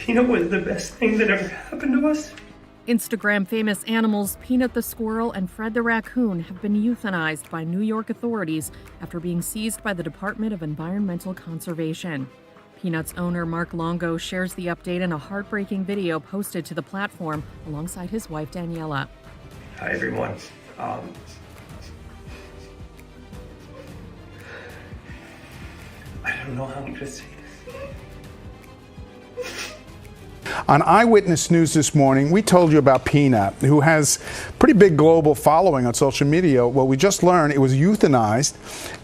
Peanut was the best thing that ever happened to us. Instagram famous animals Peanut the squirrel and Fred the raccoon have been euthanized by New York authorities after being seized by the Department of Environmental Conservation. Peanut's owner Mark Longo shares the update in a heartbreaking video posted to the platform alongside his wife Daniela. Hi everyone. I don't know how I'm gonna say this. On Eyewitness News this morning, we told you about Peanut, who has pretty big global following on social media. Well, we just learned it was euthanized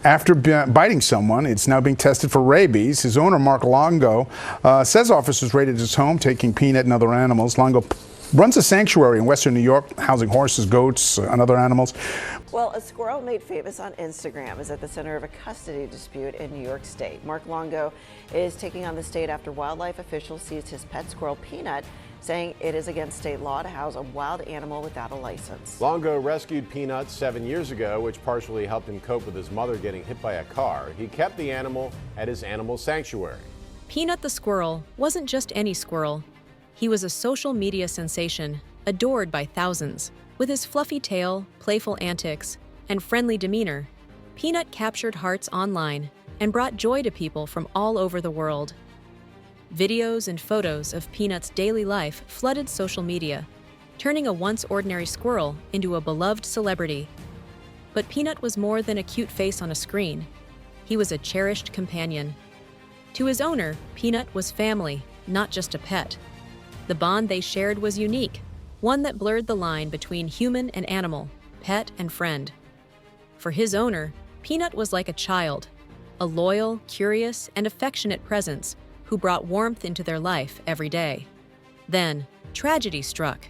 after biting someone. It's now being tested for rabies. His owner, Mark Longo, says officers raided his home, taking Peanut and other animals. Longo runs a sanctuary in Western New York, housing horses, goats, and other animals. Well, a squirrel made famous on Instagram is at the center of a custody dispute in New York State. Mark Longo is taking on the state after wildlife officials seized his pet squirrel, Peanut, saying it is against state law to house a wild animal without a license. Longo rescued Peanut 7 years ago, which partially helped him cope with his mother getting hit by a car. He kept the animal at his animal sanctuary. Peanut the squirrel wasn't just any squirrel. He was a social media sensation, adored by thousands. With his fluffy tail, playful antics, and friendly demeanor, Peanut captured hearts online and brought joy to people from all over the world. Videos and photos of Peanut's daily life flooded social media, turning a once ordinary squirrel into a beloved celebrity. But Peanut was more than a cute face on a screen. He was a cherished companion. To his owner, Peanut was family, not just a pet. The bond they shared was unique, one that blurred the line between human and animal, pet and friend. For his owner, Peanut was like a child, a loyal, curious, and affectionate presence who brought warmth into their life every day. Then, tragedy struck.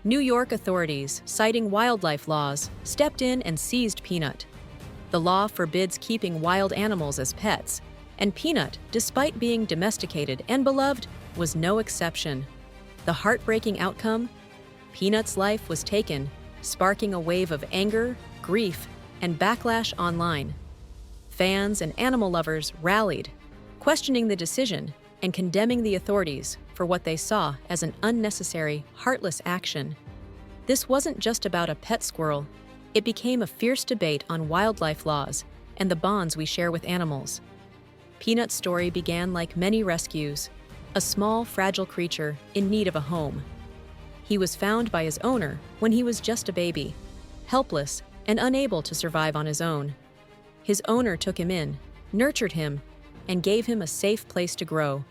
New York authorities, citing wildlife laws, stepped in and seized Peanut. The law forbids keeping wild animals as pets, and Peanut, despite being domesticated and beloved, was no exception. The heartbreaking outcome? Peanut's life was taken, sparking a wave of anger, grief, and backlash online. Fans and animal lovers rallied, questioning the decision and condemning the authorities for what they saw as an unnecessary, heartless action. This wasn't just about a pet squirrel. It became a fierce debate on wildlife laws and the bonds we share with animals. Peanut's story began like many rescues, a small, fragile creature in need of a home. He was found by his owner when he was just a baby, helpless and unable to survive on his own. His owner took him in, nurtured him, and gave him a safe place to grow.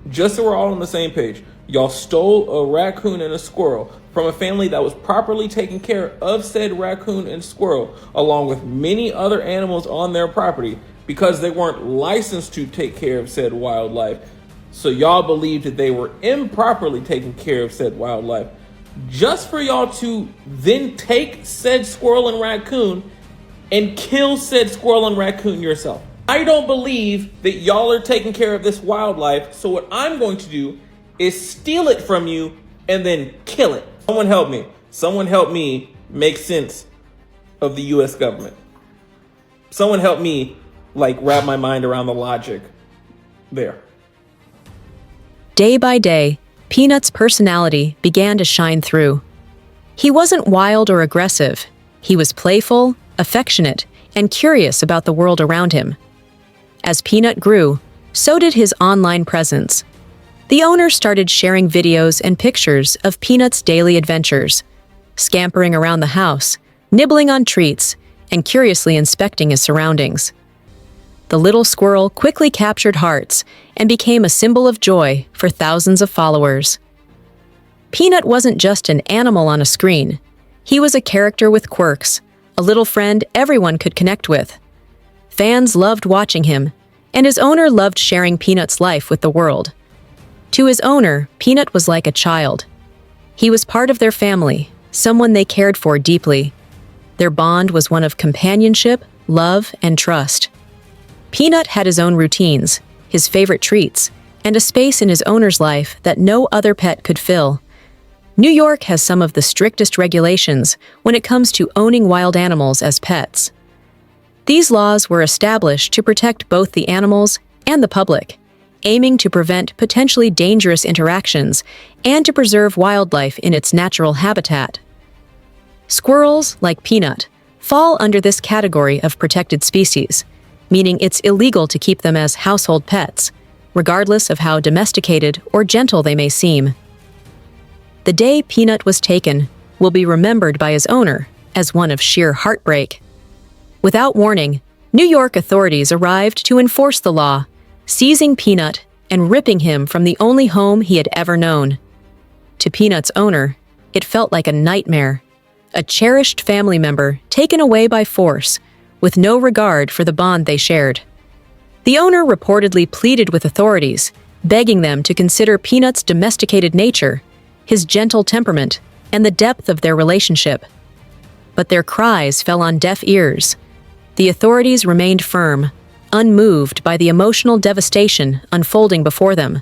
Just so we're all on the same page, y'all stole a raccoon and a squirrel from a family that was properly taking care of said raccoon and squirrel, along with many other animals on their property, because they weren't licensed to take care of said wildlife. So y'all believed that they were improperly taking care of said wildlife, just for y'all to then take said squirrel and raccoon and kill said squirrel and raccoon yourself. I don't believe that y'all are taking care of this wildlife, so what I'm going to do is steal it from you and then kill it. Someone help me. Someone help me make sense of the US government. Someone help me, wrap my mind around the logic there. Day by day, Peanut's personality began to shine through. He wasn't wild or aggressive. He was playful, affectionate, and curious about the world around him. As Peanut grew, so did his online presence. The owner started sharing videos and pictures of Peanut's daily adventures, scampering around the house, nibbling on treats, and curiously inspecting his surroundings. The little squirrel quickly captured hearts and became a symbol of joy for thousands of followers. Peanut wasn't just an animal on a screen. He was a character with quirks, a little friend everyone could connect with. Fans loved watching him, and his owner loved sharing Peanut's life with the world. To his owner, Peanut was like a child. He was part of their family, someone they cared for deeply. Their bond was one of companionship, love, and trust. Peanut had his own routines, his favorite treats, and a space in his owner's life that no other pet could fill. New York has some of the strictest regulations when it comes to owning wild animals as pets. These laws were established to protect both the animals and the public, aiming to prevent potentially dangerous interactions and to preserve wildlife in its natural habitat. Squirrels, like Peanut, fall under this category of protected species, meaning it's illegal to keep them as household pets, regardless of how domesticated or gentle they may seem. The day Peanut was taken will be remembered by his owner as one of sheer heartbreak. Without warning, New York authorities arrived to enforce the law, seizing Peanut and ripping him from the only home he had ever known. To Peanut's owner, it felt like a nightmare, a cherished family member taken away by force, with no regard for the bond they shared. The owner reportedly pleaded with authorities, begging them to consider Peanut's domesticated nature, his gentle temperament, and the depth of their relationship. But their cries fell on deaf ears. The authorities remained firm, unmoved by the emotional devastation unfolding before them.